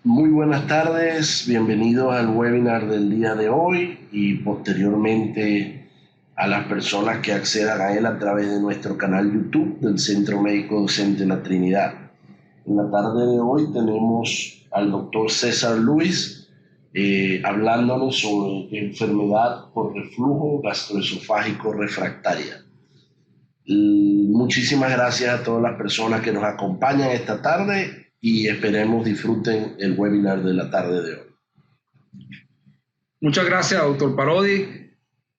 Muy buenas tardes, bienvenidos al webinar del día de hoy y posteriormente a las personas que accedan a él a través de nuestro canal YouTube del Centro Médico Docente La Trinidad. En la tarde de hoy tenemos al doctor César Luis hablándonos sobre enfermedad por reflujo gastroesofágico refractaria. Muchísimas gracias a todas las personas que nos acompañan esta tarde y esperemos disfruten el webinar de la tarde de hoy. Muchas gracias, doctor Parodi.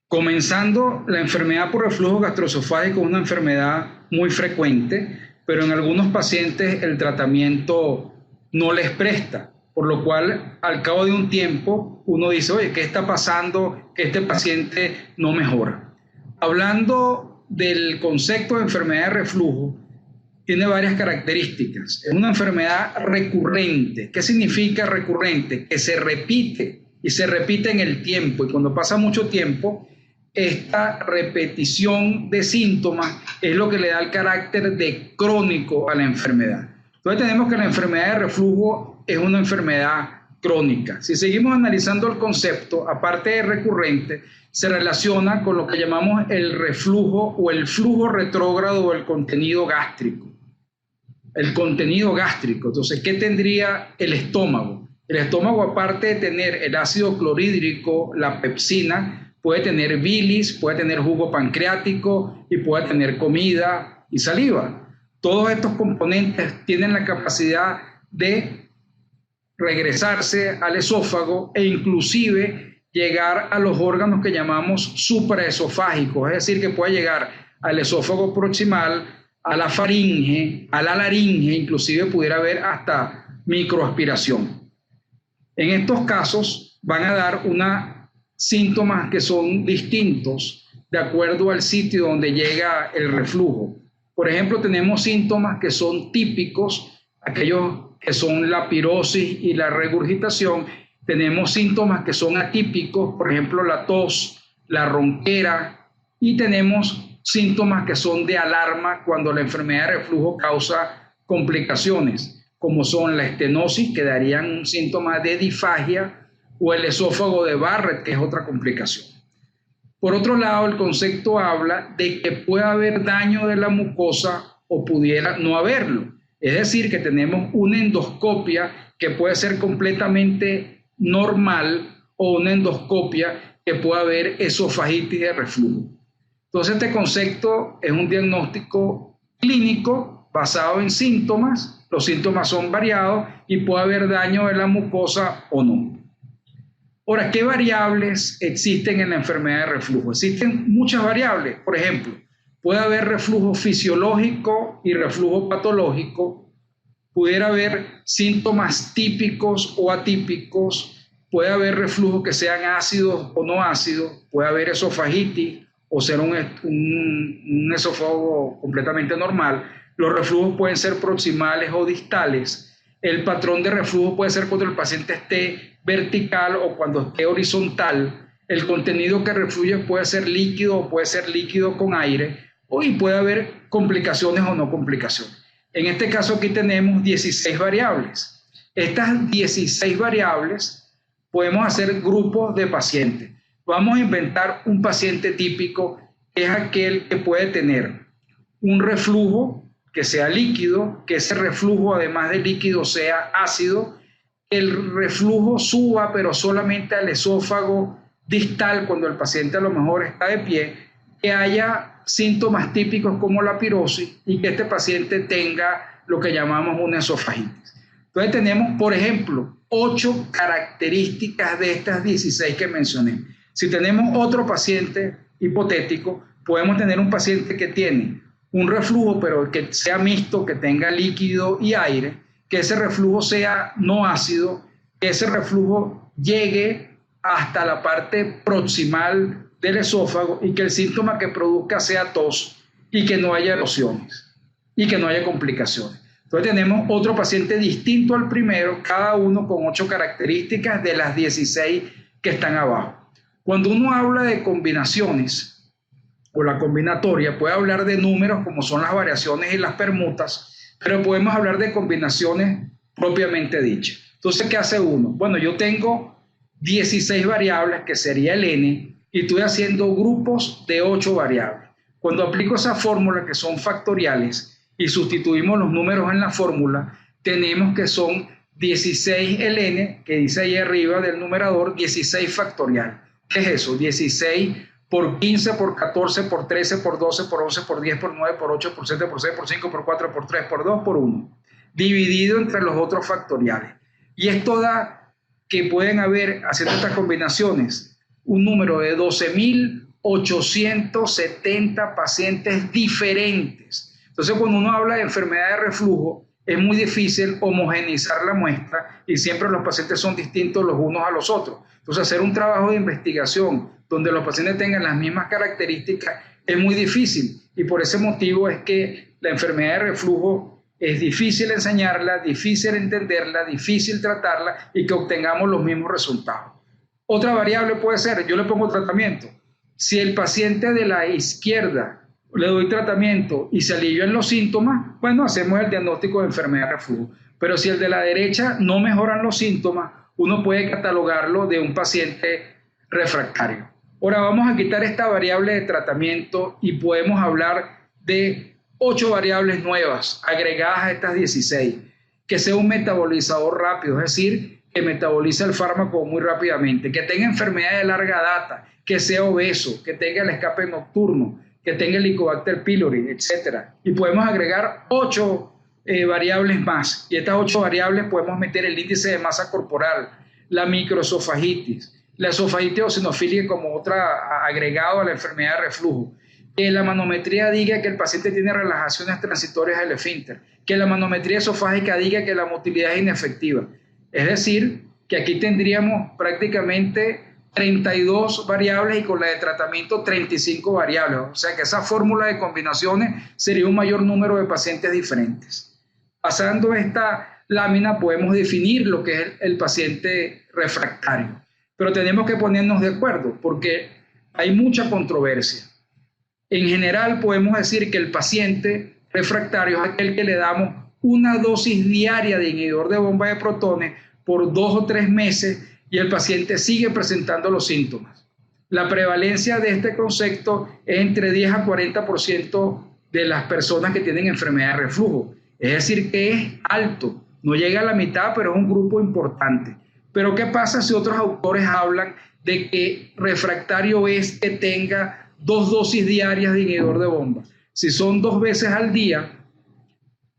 Comenzando, la enfermedad por reflujo gastroesofágico es una enfermedad muy frecuente, pero en algunos pacientes el tratamiento no les presta, por lo cual al cabo de un tiempo uno dice, oye, ¿qué está pasando? Que este paciente no mejora. Hablando del concepto de enfermedad de reflujo, tiene varias características. Es una enfermedad recurrente. ¿Qué significa recurrente? Que se repite y se repite en el tiempo. Y cuando pasa mucho tiempo, esta repetición de síntomas es lo que le da el carácter de crónico a la enfermedad. Entonces tenemos que la enfermedad de reflujo es una enfermedad crónica. Si seguimos analizando el concepto, aparte de recurrente, se relaciona con lo que llamamos el reflujo o el flujo retrógrado del contenido gástrico. El contenido gástrico. Entonces, ¿qué tendría el estómago? El estómago, aparte de tener el ácido clorhídrico, la pepsina, puede tener bilis, puede tener jugo pancreático y puede tener comida y saliva. Todos estos componentes tienen la capacidad de regresarse al esófago e inclusive llegar a los órganos que llamamos supraesofágicos, es decir, que puede llegar al esófago proximal, a la faringe, a la laringe, inclusive pudiera haber hasta microaspiración. En estos casos van a dar unos síntomas que son distintos de acuerdo al sitio donde llega el reflujo. Por ejemplo, tenemos síntomas que son típicos, aquellos que son la pirosis y la regurgitación. Tenemos síntomas que son atípicos, por ejemplo, la tos, la ronquera, y tenemos síntomas que son de alarma cuando la enfermedad de reflujo causa complicaciones, como son la estenosis, que darían un síntoma de disfagia, o el esófago de Barrett, que es otra complicación. Por otro lado, el concepto habla de que puede haber daño de la mucosa o pudiera no haberlo. Es decir, que tenemos una endoscopia que puede ser completamente normal o una endoscopia que puede haber esofagitis de reflujo. Entonces, este concepto es un diagnóstico clínico basado en síntomas. Los síntomas son variados y puede haber daño de la mucosa o no. Ahora, ¿qué variables existen en la enfermedad de reflujo? Existen muchas variables. Por ejemplo, puede haber reflujo fisiológico y reflujo patológico. Pudiera haber síntomas típicos o atípicos. Puede haber reflujos que sean ácidos o no ácidos. Puede haber esofagitis o ser un esófago completamente normal. Los reflujos pueden ser proximales o distales. El patrón de reflujo puede ser cuando el paciente esté vertical o cuando esté horizontal. El contenido que refluye puede ser líquido o puede ser líquido con aire, y puede haber complicaciones o no complicaciones. En este caso aquí tenemos 16 variables. Estas 16 variables podemos hacer grupos de pacientes. Vamos a inventar un paciente típico, que es aquel que puede tener un reflujo que sea líquido, que ese reflujo además de líquido sea ácido, que el reflujo suba pero solamente al esófago distal cuando el paciente a lo mejor está de pie, que haya síntomas típicos como la pirosis y que este paciente tenga lo que llamamos una esofagitis. Entonces tenemos, por ejemplo, 8 características de estas 16 que mencioné. Si tenemos otro paciente hipotético, podemos tener un paciente que tiene un reflujo, pero que sea mixto, que tenga líquido y aire, que ese reflujo sea no ácido, que ese reflujo llegue hasta la parte proximal del esófago y que el síntoma que produzca sea tos y que no haya erosiones y que no haya complicaciones. Entonces tenemos otro paciente distinto al primero, cada uno con 8 características de las 16 que están abajo. Cuando uno habla de combinaciones o la combinatoria, puede hablar de números como son las variaciones y las permutas, pero podemos hablar de combinaciones propiamente dichas. Entonces, ¿qué hace uno? Bueno, yo tengo 16 variables, que sería el n, y estoy haciendo grupos de 8 variables. Cuando aplico esa fórmula, que son factoriales, y sustituimos los números en la fórmula, tenemos que son 16 el n, que dice ahí arriba del numerador, 16 factorial. ¿Qué es eso? 16 por 15, por 14, por 13, por 12, por 11, por 10, por 9, por 8, por 7, por 6, por 5, por 4, por 3, por 2, por 1. Dividido entre los otros factoriales. Y esto da que pueden haber, haciendo estas combinaciones, un número de 12.870 pacientes diferentes. Entonces, cuando uno habla de enfermedad de reflujo, es muy difícil homogeneizar la muestra y siempre los pacientes son distintos los unos a los otros. Entonces, hacer un trabajo de investigación donde los pacientes tengan las mismas características es muy difícil, y por ese motivo es que la enfermedad de reflujo es difícil enseñarla, difícil entenderla, difícil tratarla y que obtengamos los mismos resultados. Otra variable puede ser, yo le pongo tratamiento. Si el paciente de la izquierda le doy tratamiento y se alivian los síntomas, bueno, hacemos el diagnóstico de enfermedad de reflujo. Pero si el de la derecha no mejoran los síntomas, uno puede catalogarlo de un paciente refractario. Ahora vamos a quitar esta variable de tratamiento y podemos hablar de 8 variables nuevas agregadas a estas 16. Que sea un metabolizador rápido, es decir, que metaboliza el fármaco muy rápidamente, que tenga enfermedad de larga data, que sea obeso, que tenga el escape nocturno, que tenga el Helicobacter pylori, etc. Y podemos agregar 8 variables más. Y estas 8 variables podemos meter el índice de masa corporal, la microesofagitis, la esofagitis eosinofílica como otra agregado a la enfermedad de reflujo. Que la manometría diga que el paciente tiene relajaciones transitorias del esfínter. Que la manometría esofágica diga que la motilidad es inefectiva. Es decir, que aquí tendríamos prácticamente 32 variables y con la de tratamiento 35 variables. O sea que esa fórmula de combinaciones sería un mayor número de pacientes diferentes. Pasando esta lámina podemos definir lo que es el paciente refractario. Pero tenemos que ponernos de acuerdo porque hay mucha controversia. En general podemos decir que el paciente refractario es aquel que le damos una dosis diaria de inhibidor de bomba de protones por 2 o 3 meses y el paciente sigue presentando los síntomas. La prevalencia de este concepto es entre 10 a 40% de las personas que tienen enfermedad de reflujo. Es decir, que es alto, no llega a la mitad, pero es un grupo importante. Pero ¿qué pasa si otros autores hablan de que refractario es que tenga 2 dosis diarias de inhibidor de bomba? Si son 2 veces al día,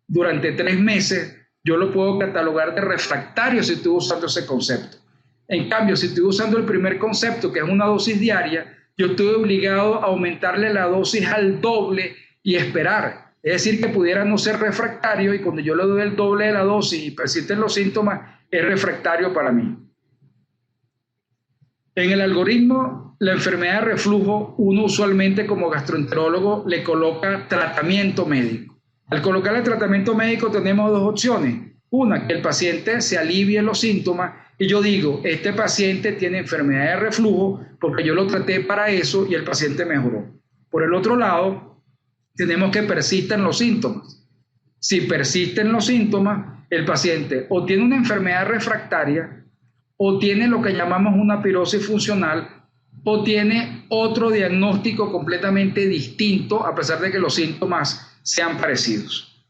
durante 3 meses, yo lo puedo catalogar de refractario si estoy usando ese concepto. En cambio, si estoy usando el primer concepto, que es una dosis diaria, yo estoy obligado a aumentarle la dosis al doble y esperar. Es decir, que pudiera no ser refractario y cuando yo le doy el doble de la dosis y persisten los síntomas, es refractario para mí. En el algoritmo, la enfermedad de reflujo, uno usualmente como gastroenterólogo le coloca tratamiento médico. Al colocarle tratamiento médico tenemos 2 opciones. Una, que el paciente se alivie los síntomas y yo digo, este paciente tiene enfermedad de reflujo porque yo lo traté para eso y el paciente mejoró. Por el otro lado, tenemos que persistan los síntomas. Si persisten los síntomas, el paciente o tiene una enfermedad refractaria o tiene lo que llamamos una pirosis funcional o tiene otro diagnóstico completamente distinto a pesar de que los síntomas sean parecidos.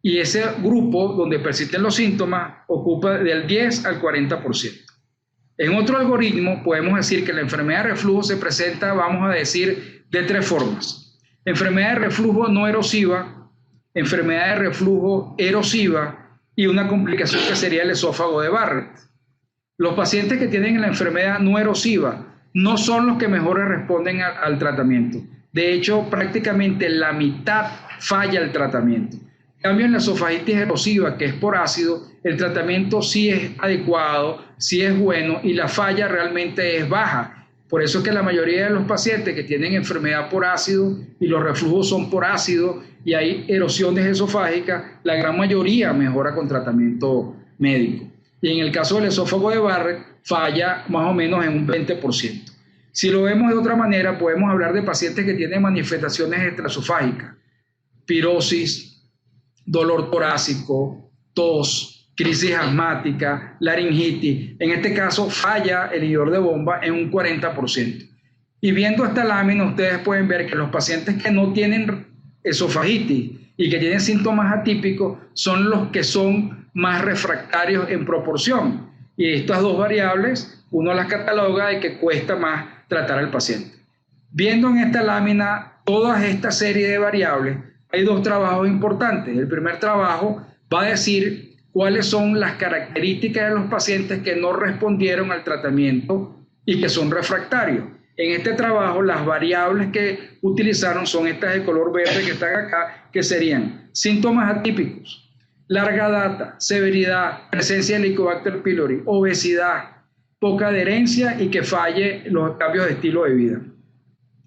Y ese grupo donde persisten los síntomas ocupa del 10 al 40%. En otro algoritmo podemos decir que la enfermedad de reflujo se presenta, vamos a decir, de 3 formas. Enfermedad de reflujo no erosiva, enfermedad de reflujo erosiva y una complicación que sería el esófago de Barrett. Los pacientes que tienen la enfermedad no erosiva no son los que mejor responden al tratamiento. De hecho, prácticamente la mitad falla el tratamiento. En cambio, en la esofagitis erosiva, que es por ácido, el tratamiento sí es adecuado, sí es bueno y la falla realmente es baja. Por eso es que la mayoría de los pacientes que tienen enfermedad por ácido y los reflujos son por ácido y hay erosiones esofágicas, la gran mayoría mejora con tratamiento médico. Y en el caso del esófago de Barrett, falla más o menos en un 20%. Si lo vemos de otra manera, podemos hablar de pacientes que tienen manifestaciones extraesofágicas, pirosis, dolor torácico, tos, crisis asmática, laringitis. En este caso falla el inhibidor de bomba en un 40%. Y viendo esta lámina ustedes pueden ver que los pacientes que no tienen esofagitis y que tienen síntomas atípicos son los que son más refractarios en proporción. Y estas dos variables uno las cataloga de que cuesta más tratar al paciente. Viendo en esta lámina toda esta serie de variables, hay dos trabajos importantes. El primer trabajo va a decir cuáles son las características de los pacientes que no respondieron al tratamiento y que son refractarios. En este trabajo, las variables que utilizaron son estas de color verde que están acá, que serían síntomas atípicos, larga data, severidad, presencia de Helicobacter pylori, obesidad, poca adherencia y que falle los cambios de estilo de vida.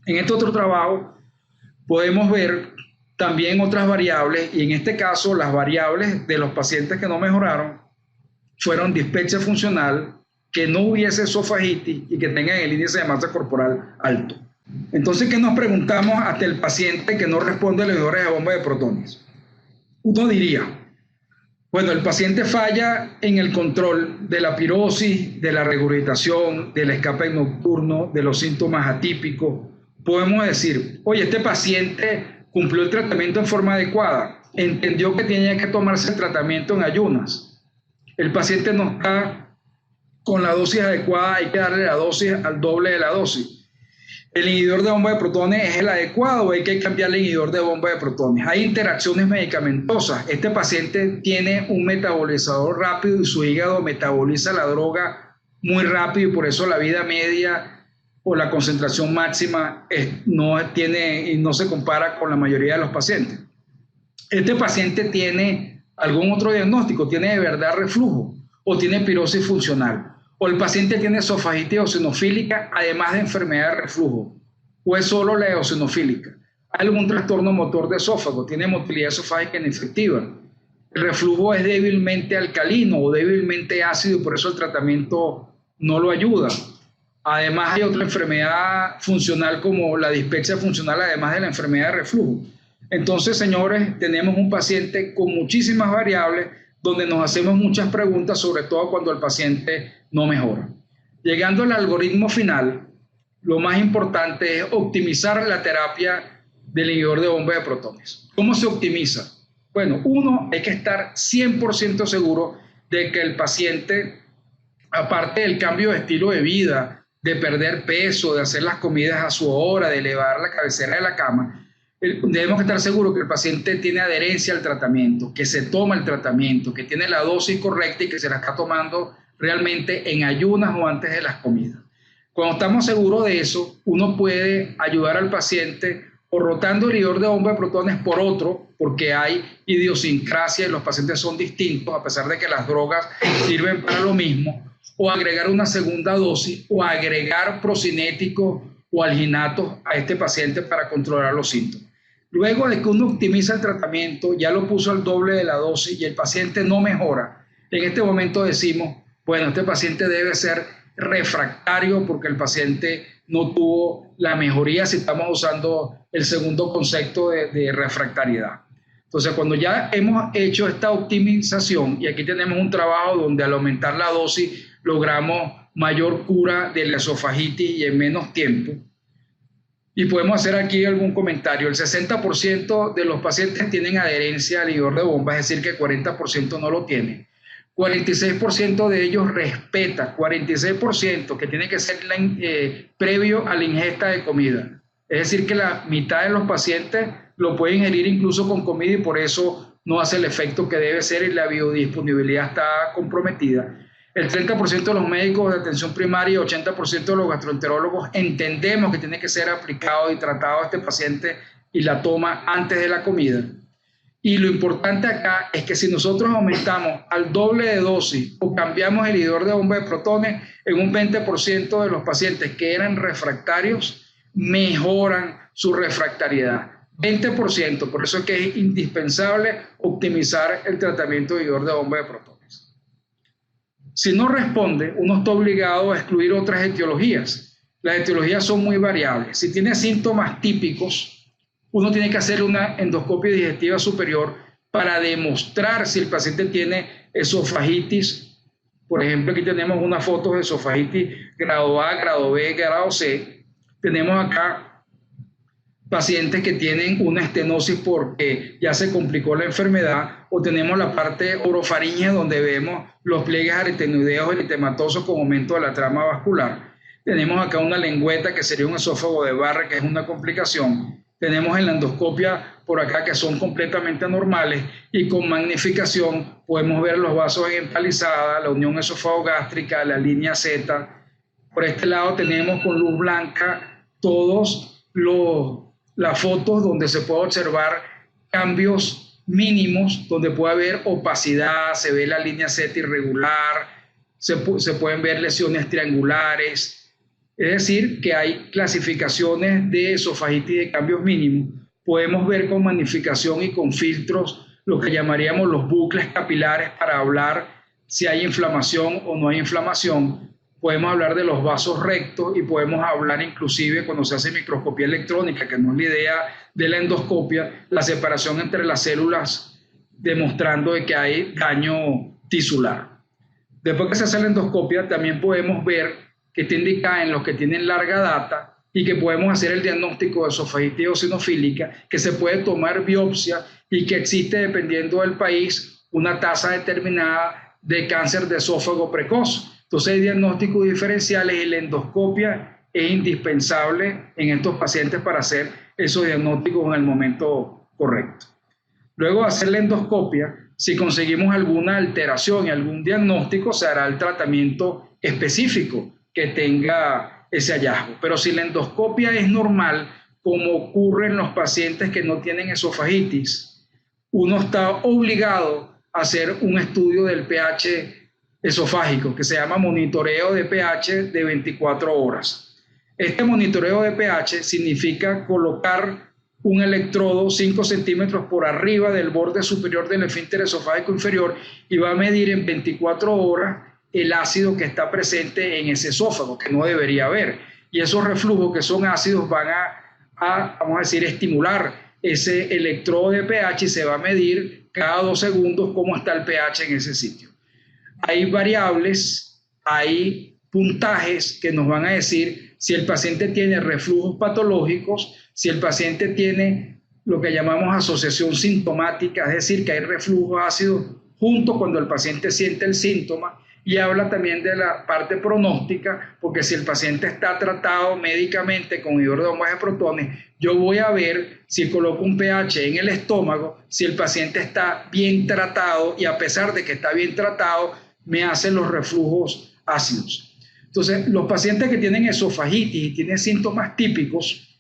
En este otro trabajo podemos ver también otras variables, y en este caso las variables de los pacientes que no mejoraron fueron dispepsia funcional, que no hubiese esofagitis y que tengan el índice de masa corporal alto. Entonces, ¿qué nos preguntamos ante el paciente que no responde a los inhibidores de bomba de protones? Uno diría, bueno, el paciente falla en el control de la pirosis, de la regurgitación, del escape nocturno, de los síntomas atípicos. Podemos decir, oye, este paciente cumplió el tratamiento en forma adecuada, entendió que tenía que tomarse el tratamiento en ayunas. El paciente no está con la dosis adecuada, hay que darle la dosis al doble de la dosis. ¿El inhibidor de bomba de protones es el adecuado o hay que cambiar el inhibidor de bomba de protones? Hay interacciones medicamentosas. Este paciente tiene un metabolizador rápido y su hígado metaboliza la droga muy rápido y por eso la vida media o la concentración máxima no se compara con la mayoría de los pacientes. Este paciente tiene algún otro diagnóstico, tiene de verdad reflujo o tiene pirosis funcional, o el paciente tiene esofagitis eosinofílica además de enfermedad de reflujo, o es solo la eosinofílica. Hay algún trastorno motor de esófago, tiene motilidad esofágica inefectiva. El reflujo es débilmente alcalino o débilmente ácido y por eso el tratamiento no lo ayuda. Además hay otra enfermedad funcional como la dispepsia funcional, además de la enfermedad de reflujo. Entonces, señores, tenemos un paciente con muchísimas variables donde nos hacemos muchas preguntas, sobre todo cuando el paciente no mejora. Llegando al algoritmo final, lo más importante es optimizar la terapia del inhibidor de bomba de protones. ¿Cómo se optimiza? Bueno, uno, hay que estar 100% seguro de que el paciente, aparte del cambio de estilo de vida, de perder peso, de hacer las comidas a su hora, de elevar la cabecera de la cama, debemos estar seguros que el paciente tiene adherencia al tratamiento, que se toma el tratamiento, que tiene la dosis correcta y que se la está tomando realmente en ayunas o antes de las comidas. Cuando estamos seguros de eso, uno puede ayudar al paciente o rotando el inhibidor de bomba de protones por otro, porque hay idiosincrasia y los pacientes son distintos, a pesar de que las drogas sirven para lo mismo, o agregar una segunda dosis, o agregar procinéticos o alginatos a este paciente para controlar los síntomas. Luego de que uno optimiza el tratamiento, ya lo puso al doble de la dosis y el paciente no mejora, en este momento decimos, bueno, este paciente debe ser refractario porque el paciente no tuvo la mejoría si estamos usando el segundo concepto de refractariedad. Entonces, cuando ya hemos hecho esta optimización, y aquí tenemos un trabajo donde al aumentar la dosis logramos mayor cura de la esofagitis y en menos tiempo, y podemos hacer aquí algún comentario. El 60% de los pacientes tienen adherencia al inhibidor de bomba, es decir que 40% no lo tiene. 46% de ellos respeta, 46% que tiene que ser previo a la ingesta de comida. Es decir que la mitad de los pacientes lo pueden ingerir incluso con comida y por eso no hace el efecto que debe ser y la biodisponibilidad está comprometida. El 30% de los médicos de atención primaria y 80% de los gastroenterólogos entendemos que tiene que ser aplicado y tratado a este paciente y la toma antes de la comida. Y lo importante acá es que si nosotros aumentamos al doble de dosis o cambiamos el inhibidor de bomba de protones, en un 20% de los pacientes que eran refractarios mejoran su refractariedad. 20%, por eso es que es indispensable optimizar el tratamiento de inhibidor de bomba de protones. Si no responde, uno está obligado a excluir otras etiologías. Las etiologías son muy variables. Si tiene síntomas típicos, uno tiene que hacer una endoscopia digestiva superior para demostrar si el paciente tiene esofagitis. Por ejemplo, aquí tenemos una foto de esofagitis grado A, grado B, grado C. Tenemos acá pacientes que tienen una estenosis porque ya se complicó la enfermedad, o tenemos la parte orofaríngea donde vemos los pliegues aritenoideos eritematosos con aumento de la trama vascular. Tenemos acá una lengüeta que sería un esófago de Barrett, que es una complicación. Tenemos en la endoscopia por acá que son completamente normales, y con magnificación podemos ver los vasos en empalizada, la unión esófago-gástrica, la línea Z. Por este lado tenemos con luz blanca todos las fotos donde se puede observar cambios mínimos, donde puede haber opacidad, se ve la línea Z irregular, se pueden ver lesiones triangulares. Es decir, que hay clasificaciones de esofagitis de cambios mínimos. Podemos ver con magnificación y con filtros lo que llamaríamos los bucles capilares para hablar si hay inflamación o no hay inflamación. Podemos hablar de los vasos rectos y podemos hablar inclusive cuando se hace microscopía electrónica, que no es la idea de la endoscopia, la separación entre las células, demostrando de que hay daño tisular. Después que se hace la endoscopia, también podemos ver que está indicada en los que tienen larga data y que podemos hacer el diagnóstico de esofagitis eosinofílica, que se puede tomar biopsia y que existe, dependiendo del país, una tasa determinada de cáncer de esófago precoz. Entonces hay diagnósticos diferenciales y la endoscopia es indispensable en estos pacientes para hacer esos diagnósticos en el momento correcto. Luego de hacer la endoscopia, si conseguimos alguna alteración y algún diagnóstico, se hará el tratamiento específico que tenga ese hallazgo. Pero si la endoscopia es normal, como ocurre en los pacientes que no tienen esofagitis, uno está obligado a hacer un estudio del pH esofágico, que se llama monitoreo de pH de 24 horas. Este monitoreo de pH significa colocar un electrodo 5 centímetros por arriba del borde superior del esfínter esofágico inferior y va a medir en 24 horas el ácido que está presente en ese esófago, que no debería haber. Y esos reflujos que son ácidos van vamos a decir, estimular ese electrodo de pH y se va a medir cada 2 segundos cómo está el pH en ese sitio. Hay variables, hay puntajes que nos van a decir si el paciente tiene reflujos patológicos, si el paciente tiene lo que llamamos asociación sintomática, es decir, que hay reflujos ácidos junto cuando el paciente siente el síntoma, y habla también de la parte pronóstica, porque si el paciente está tratado médicamente con inhibidor de bombas de protones, yo voy a ver si coloco un pH en el estómago, si el paciente está bien tratado, y a pesar de que está bien tratado, me hacen los reflujos ácidos. Entonces, los pacientes que tienen esofagitis y tienen síntomas típicos,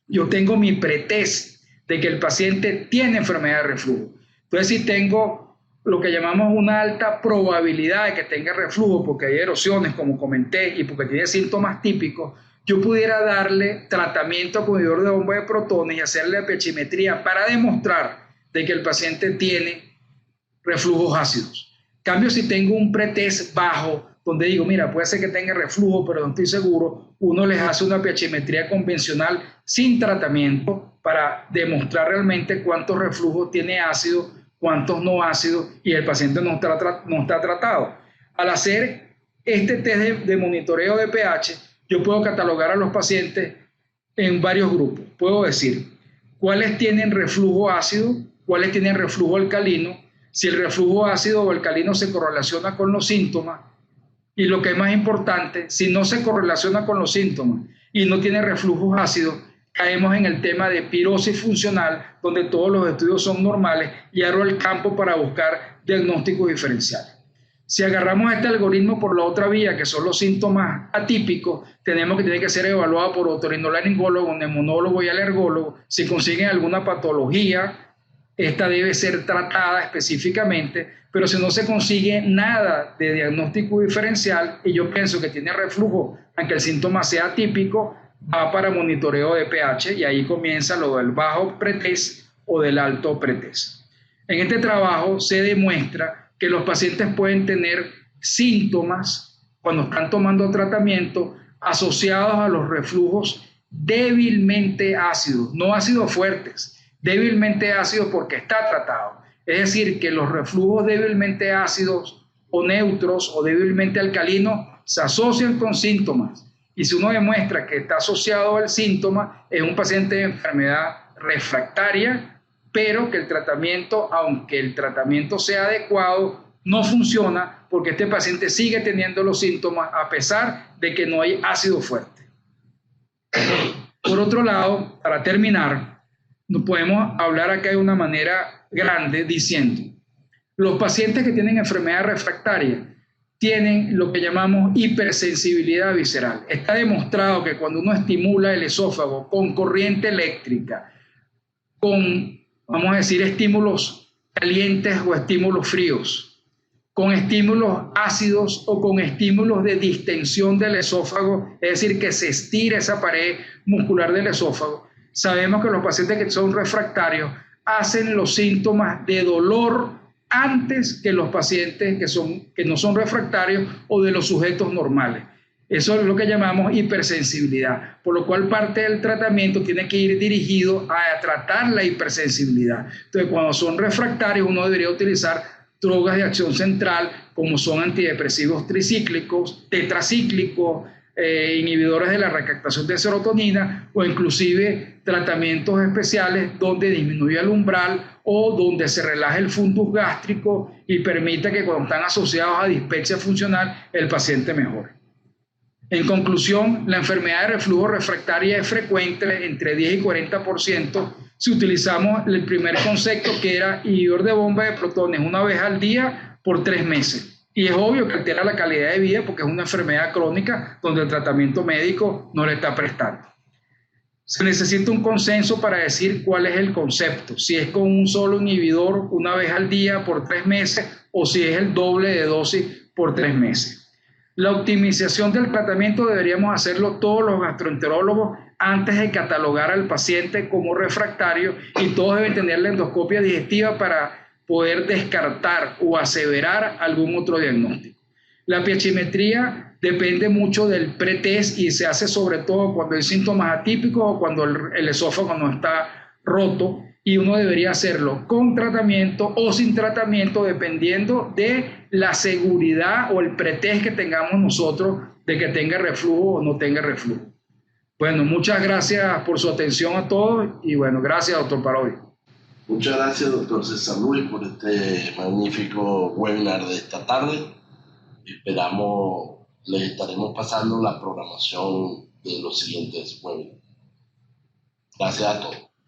yo tengo mi pretest de que el paciente tiene enfermedad de reflujo. Entonces, si tengo lo que llamamos una alta probabilidad de que tenga reflujo, porque hay erosiones, como comenté, y porque tiene síntomas típicos, yo pudiera darle tratamiento con inhibidor de bomba de protones y hacerle pHimetría para demostrar de que el paciente tiene reflujos ácidos. En cambio, si tengo un pretest bajo, donde digo, mira, puede ser que tenga reflujo, pero no estoy seguro, uno les hace una pHimetría convencional sin tratamiento para demostrar realmente cuántos reflujos tiene ácido, cuántos no ácidos, y el paciente no está tratado. Al hacer este test de monitoreo de pH, yo puedo catalogar a los pacientes en varios grupos. Puedo decir cuáles tienen reflujo ácido, cuáles tienen reflujo alcalino, si el reflujo ácido o alcalino se correlaciona con los síntomas, y lo que es más importante, si no se correlaciona con los síntomas y no tiene reflujos ácidos, caemos en el tema de pirosis funcional, donde todos los estudios son normales, y abro el campo para buscar diagnósticos diferenciales. Si agarramos este algoritmo por la otra vía, que son los síntomas atípicos, tenemos que tiene que ser evaluado por otorrinolaringólogo, neumonólogo y alergólogo. Si consiguen alguna patología, esta debe ser tratada específicamente, pero si no se consigue nada de diagnóstico diferencial y yo pienso que tiene reflujo, aunque el síntoma sea atípico, va para monitoreo de pH, y ahí comienza lo del bajo pretest o del alto pretest. En este trabajo se demuestra que los pacientes pueden tener síntomas cuando están tomando tratamiento asociados a los reflujos débilmente ácidos, no ácidos fuertes, débilmente ácidos porque está tratado. Es decir, que los reflujos débilmente ácidos o neutros o débilmente alcalinos se asocian con síntomas. Y si uno demuestra que está asociado al síntoma, es un paciente de enfermedad refractaria, pero que el tratamiento, aunque el tratamiento sea adecuado, no funciona porque este paciente sigue teniendo los síntomas a pesar de que no hay ácido fuerte. Por otro lado, para terminar, nos podemos hablar acá de una manera grande diciendo, los pacientes que tienen enfermedad refractaria tienen lo que llamamos hipersensibilidad visceral. Está demostrado que cuando uno estimula el esófago con corriente eléctrica, con, vamos a decir, estímulos calientes o estímulos fríos, con estímulos ácidos o con estímulos de distensión del esófago, es decir, que se estira esa pared muscular del esófago, sabemos que los pacientes que son refractarios hacen los síntomas de dolor antes que los pacientes que no son refractarios o de los sujetos normales. Eso es lo que llamamos hipersensibilidad, por lo cual parte del tratamiento tiene que ir dirigido a tratar la hipersensibilidad. Entonces, cuando son refractarios, uno debería utilizar drogas de acción central, como son antidepresivos tricíclicos, tetracíclicos, inhibidores de la recaptación de serotonina o inclusive tratamientos especiales donde disminuye el umbral o donde se relaje el fundus gástrico y permita que cuando están asociados a dispepsia funcional el paciente mejore. En conclusión, la enfermedad de reflujo refractaria es frecuente entre 10 y 40% si utilizamos el primer concepto que era inhibidor de bomba de protones una vez al día por 3 meses. Y es obvio que altera la calidad de vida porque es una enfermedad crónica donde el tratamiento médico no le está prestando. Se necesita un consenso para decir cuál es el concepto, si es con un solo inhibidor una vez al día por 3 meses o si es el doble de dosis por 3 meses. La optimización del tratamiento deberíamos hacerlo todos los gastroenterólogos antes de catalogar al paciente como refractario y todos deben tener la endoscopia digestiva para poder descartar o aseverar algún otro diagnóstico. La piechimetría depende mucho del pretest y se hace sobre todo cuando hay síntomas atípicos o cuando el esófago no está roto y uno debería hacerlo con tratamiento o sin tratamiento dependiendo de la seguridad o el pretest que tengamos nosotros de que tenga reflujo o no tenga reflujo. Bueno, muchas gracias por su atención a todos y bueno, gracias, doctor Parodi. Muchas gracias, doctor César Luis, por este magnífico webinar de esta tarde. Esperamos, les estaremos pasando la programación de los siguientes webinars. Gracias a todos.